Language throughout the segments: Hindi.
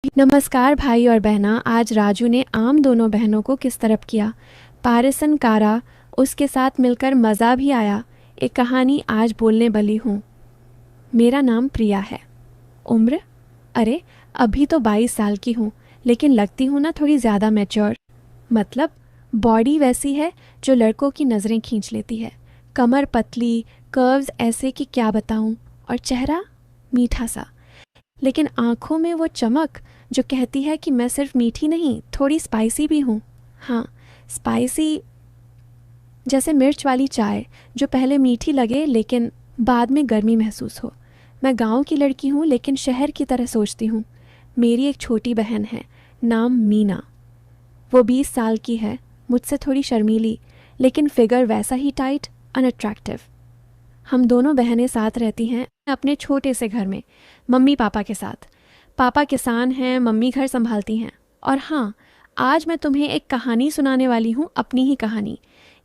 नमस्कार भाई और बहना। आज राजू ने आम दोनों बहनों को किस तरफ किया, पारसन कारा, उसके साथ मिलकर मज़ा भी आया। एक कहानी आज बोलने वाली हूँ। मेरा नाम प्रिया है। उम्र, अरे अभी तो 22 साल की हूँ, लेकिन लगती हूँ ना थोड़ी ज़्यादा मैच्योर। मतलब बॉडी वैसी है जो लड़कों की नज़रें खींच लेती है। कमर पतली, कर्व्स ऐसे कि क्या बताऊँ, और चेहरा मीठा सा, लेकिन आँखों में वो चमक जो कहती है कि मैं सिर्फ मीठी नहीं, थोड़ी स्पाइसी भी हूँ। हाँ, स्पाइसी, जैसे मिर्च वाली चाय जो पहले मीठी लगे लेकिन बाद में गर्मी महसूस हो। मैं गांव की लड़की हूँ लेकिन शहर की तरह सोचती हूँ। मेरी एक छोटी बहन है, नाम मीना। वो 20 साल की है, मुझसे थोड़ी शर्मीली, लेकिन फिगर वैसा ही टाइट, अनअट्रैक्टिव। हम दोनों बहनें साथ रहती हैं अपने छोटे से घर में, मम्मी पापा के साथ। पापा किसान हैं, मम्मी घर संभालती हैं। और हाँ, आज मैं तुम्हें एक कहानी सुनाने वाली हूँ, अपनी ही कहानी।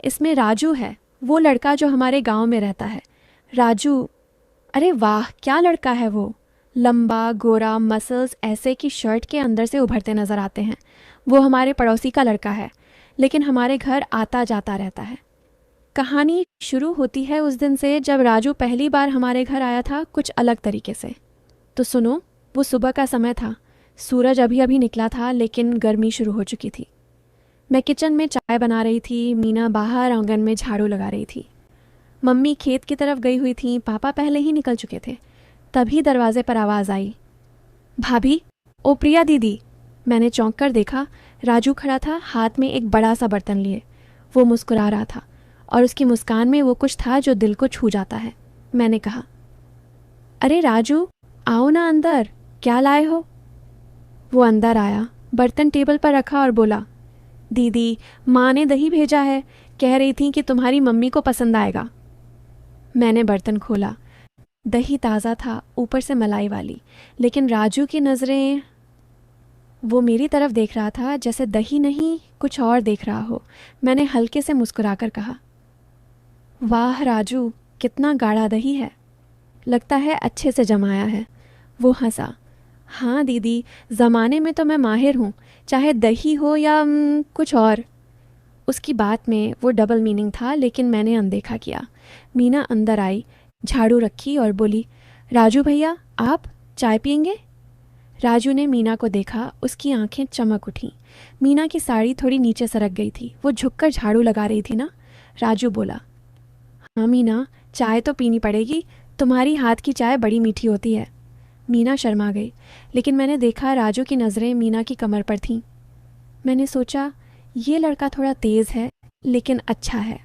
इसमें राजू है, वो लड़का जो हमारे गांव में रहता है। राजू, अरे वाह क्या लड़का है वो। लंबा गोरा, मसल्स ऐसे कि शर्ट के अंदर से उभरते नजर आते हैं। वो हमारे पड़ोसी का लड़का है, लेकिन हमारे घर आता जाता रहता है। कहानी शुरू होती है उस दिन से जब राजू पहली बार हमारे घर आया था, कुछ अलग तरीके से। तो सुनो, वो सुबह का समय था। सूरज अभी अभी निकला था लेकिन गर्मी शुरू हो चुकी थी। मैं किचन में चाय बना रही थी, मीना बाहर आंगन में झाड़ू लगा रही थी। मम्मी खेत की तरफ गई हुई थी, पापा पहले ही निकल चुके थे। तभी दरवाजे पर आवाज़ आई, भाभी, ओ प्रिया दीदी। मैंने चौंक कर देखा, राजू खड़ा था, हाथ में एक बड़ा सा बर्तन लिए। वो मुस्कुरा रहा था और उसकी मुस्कान में वो कुछ था जो दिल को छू जाता है। मैंने कहा, अरे राजू, आओ ना अंदर, क्या लाए हो। वो अंदर आया, बर्तन टेबल पर रखा और बोला, दीदी, माँ ने दही भेजा है, कह रही थी कि तुम्हारी मम्मी को पसंद आएगा। मैंने बर्तन खोला। दही ताज़ा था, ऊपर से मलाई वाली, लेकिन राजू की नज़रें, वो मेरी तरफ देख रहा था जैसे दही नहीं कुछ और देख रहा हो। मैंने हल्के से मुस्कुराकर कहा, वाह राजू, कितना गाढ़ा दही है, लगता है अच्छे से जमाया है। वो हंसा, हाँ दीदी, ज़माने में तो मैं माहिर हूँ, चाहे दही हो या कुछ और। उसकी बात में वो डबल मीनिंग था, लेकिन मैंने अनदेखा किया। मीना अंदर आई, झाड़ू रखी और बोली, राजू भैया, आप चाय पियेंगे। राजू ने मीना को देखा, उसकी आंखें चमक उठीं। मीना की साड़ी थोड़ी नीचे सरक गई थी, वो झुककर झाड़ू लगा रही थी ना। राजू बोला, हाँ मीना, चाय तो पीनी पड़ेगी, तुम्हारी हाथ की चाय बड़ी मीठी होती है। मीना शर्मा गई, लेकिन मैंने देखा राजू की नज़रें मीना की कमर पर थीं। मैंने सोचा, ये लड़का थोड़ा तेज़ है लेकिन अच्छा है।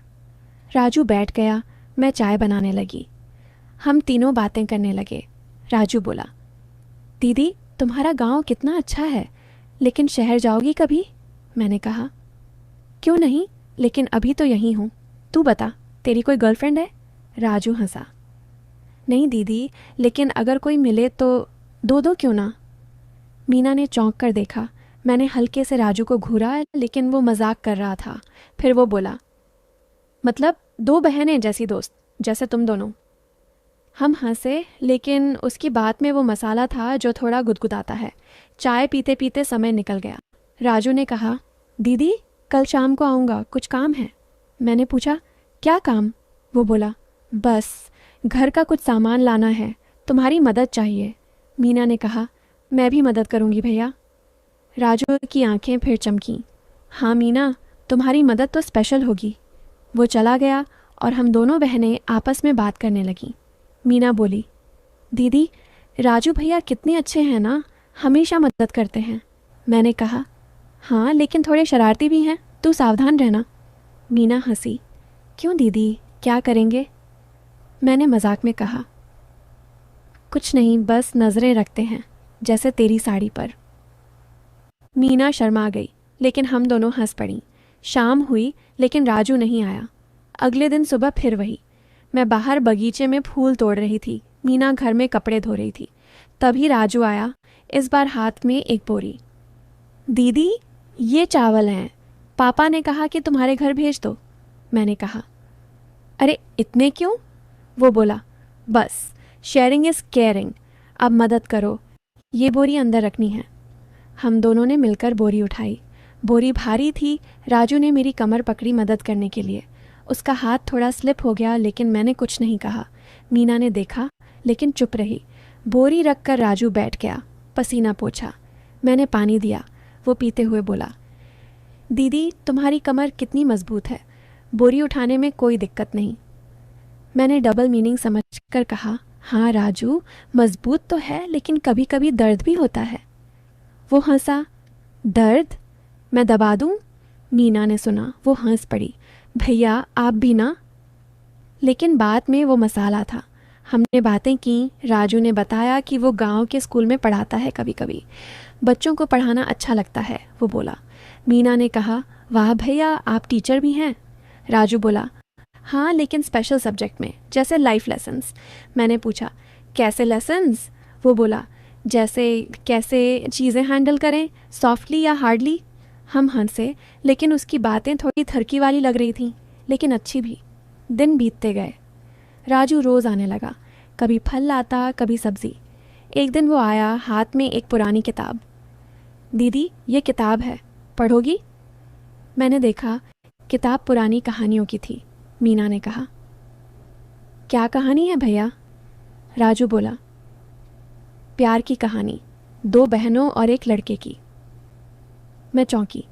राजू बैठ गया, मैं चाय बनाने लगी। हम तीनों बातें करने लगे। राजू बोला, दीदी, तुम्हारा गांव कितना अच्छा है, लेकिन शहर जाओगी कभी। मैंने कहा, क्यों नहीं, लेकिन अभी तो यहीं हूँ। तू बता, तेरी कोई गर्लफ्रेंड है। राजू हंसा, नहीं दीदी, लेकिन अगर कोई मिले तो दो दो क्यों ना। मीना ने चौंक कर देखा। मैंने हल्के से राजू को घूरा, लेकिन वो मजाक कर रहा था। फिर वो बोला, मतलब दो बहनें जैसी दोस्त, जैसे तुम दोनों। हम हंसे, लेकिन उसकी बात में वो मसाला था जो थोड़ा गुदगुदाता है। चाय पीते पीते समय निकल गया। राजू ने कहा, दीदी, कल शाम को आऊँगा, कुछ काम है। मैंने पूछा, क्या काम। वो बोला, बस घर का कुछ सामान लाना है, तुम्हारी मदद चाहिए। मीना ने कहा, मैं भी मदद करूँगी भैया। राजू की आंखें फिर चमकीं। हाँ मीना, तुम्हारी मदद तो स्पेशल होगी। वो चला गया और हम दोनों बहनें आपस में बात करने लगीं। मीना बोली, दीदी, राजू भैया कितने अच्छे हैं ना, हमेशा मदद करते हैं। मैंने कहा, हाँ लेकिन थोड़े शरारती भी हैं, तू सावधान रहना। मीना हंसी, क्यों दीदी, क्या करेंगे। मैंने मजाक में कहा, कुछ नहीं, बस नज़रें रखते हैं, जैसे तेरी साड़ी पर। मीना शर्मा गई, लेकिन हम दोनों हंस पड़ीं। शाम हुई लेकिन राजू नहीं आया। अगले दिन सुबह फिर वही। मैं बाहर बगीचे में फूल तोड़ रही थी, मीना घर में कपड़े धो रही थी। तभी राजू आया, इस बार हाथ में एक बोरी। दीदी, ये चावल हैं, पापा ने कहा कि तुम्हारे घर भेज दो। मैंने कहा, अरे इतने क्यों। वो बोला, बस शेयरिंग इज़ केयरिंग, अब मदद करो, ये बोरी अंदर रखनी है। हम दोनों ने मिलकर बोरी उठाई। बोरी भारी थी। राजू ने मेरी कमर पकड़ी मदद करने के लिए। उसका हाथ थोड़ा स्लिप हो गया, लेकिन मैंने कुछ नहीं कहा। मीना ने देखा लेकिन चुप रही। बोरी रखकर राजू बैठ गया, पसीना पोंछा। मैंने पानी दिया। वो पीते हुए बोला, दीदी तुम्हारी कमर कितनी मजबूत है, बोरी उठाने में कोई दिक्कत नहीं। मैंने डबल मीनिंग समझकर कहा, हाँ राजू, मजबूत तो है लेकिन कभी कभी दर्द भी होता है। वो हंसा। दर्द? मैं दबा दूं? मीना ने सुना। वो हंस पड़ी। भैया आप भी ना। लेकिन बात में वो मसाला था। हमने बातें की। राजू ने बताया कि वो गांव के स्कूल में पढ़ाता है कभी कभी। बच्चों को पढ़ाना अच्छा लगता है, वो बोला। मीना ने कहा, वाह भैया आप टीचर भी हैं। राजू बोला, हाँ लेकिन स्पेशल सब्जेक्ट में, जैसे लाइफ लेसन्स। मैंने पूछा, कैसे लेसन्स? वो बोला, जैसे कैसे चीज़ें हैंडल करें, सॉफ्टली या हार्डली। हम हंसे, लेकिन उसकी बातें थोड़ी थरकी वाली लग रही थीं, लेकिन अच्छी भी। दिन बीतते गए। राजू रोज़ आने लगा। कभी फल लाता, कभी सब्ज़ी। एक दिन वो आया, हाथ में एक पुरानी किताब। दीदी ये किताब है, पढ़ोगी? मैंने देखा। किताब पुरानी कहानियों की थी। मीना ने कहा, क्या कहानी है भैया? राजू बोला, प्यार की कहानी, 2 बहनों और एक लड़के की। मैं चौंकी।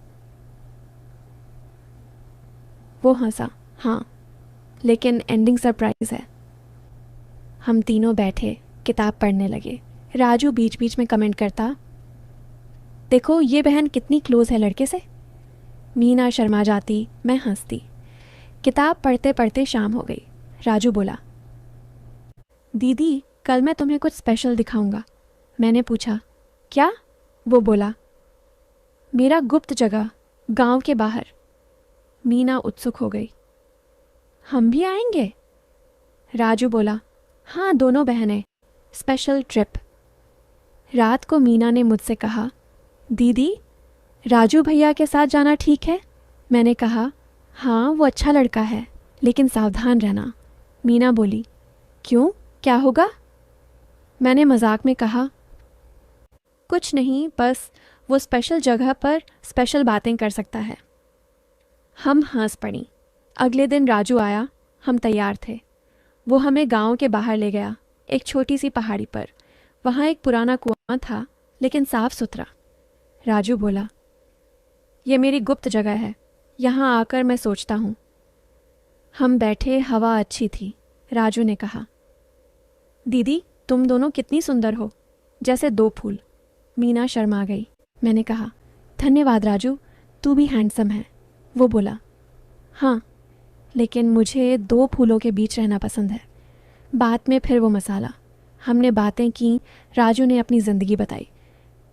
वो हंसा, हाँ लेकिन एंडिंग सरप्राइज है। हम तीनों बैठे किताब पढ़ने लगे। राजू बीच बीच में कमेंट करता, देखो ये बहन कितनी क्लोज है लड़के से। मीना शर्मा जाती, मैं हंसती। किताब पढ़ते पढ़ते शाम हो गई। राजू बोला, दीदी कल मैं तुम्हें कुछ स्पेशल दिखाऊंगा। मैंने पूछा, क्या? वो बोला, मेरा गुप्त जगह, गांव के बाहर। मीना उत्सुक हो गई। हम भी आएंगे? राजू बोला, हाँ दोनों बहनें, स्पेशल ट्रिप। रात को मीना ने मुझसे कहा, दीदी राजू भैया के साथ जाना ठीक है? मैंने कहा, हाँ वो अच्छा लड़का है, लेकिन सावधान रहना। मीना बोली, क्यों, क्या होगा? मैंने मजाक में कहा, कुछ नहीं, बस वो स्पेशल जगह पर स्पेशल बातें कर सकता है। हम हंस पड़ी। अगले दिन राजू आया। हम तैयार थे। वो हमें गांव के बाहर ले गया, एक छोटी सी पहाड़ी पर। वहाँ एक पुराना कुआं था, लेकिन साफ सुथरा। राजू बोला, ये मेरी गुप्त जगह है, यहाँ आकर मैं सोचता हूँ। हम बैठे, हवा अच्छी थी। राजू ने कहा, दीदी तुम दोनों कितनी सुंदर हो, जैसे 2 फूल। मीना शर्मा गई। मैंने कहा, धन्यवाद राजू, तू भी हैंडसम है। वो बोला, हाँ लेकिन मुझे 2 फूलों के बीच रहना पसंद है। बात में फिर वो मसाला। हमने बातें की। राजू ने अपनी ज़िंदगी बताई।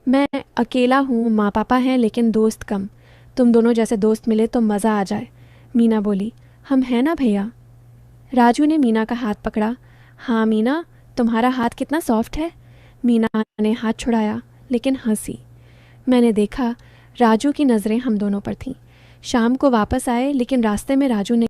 मैं अकेला हूँ, माँ पापा हैं, लेकिन दोस्त कम। तुम दोनों जैसे दोस्त मिले तो मज़ा आ जाए। मीना बोली, हम हैं ना भैया। राजू ने मीना का हाथ पकड़ा। हाँ मीना, तुम्हारा हाथ कितना सॉफ्ट है। मीना ने हाथ छुड़ाया, लेकिन हंसी। मैंने देखा राजू की नज़रें हम दोनों पर थीं। शाम को वापस आए, लेकिन रास्ते में राजू ने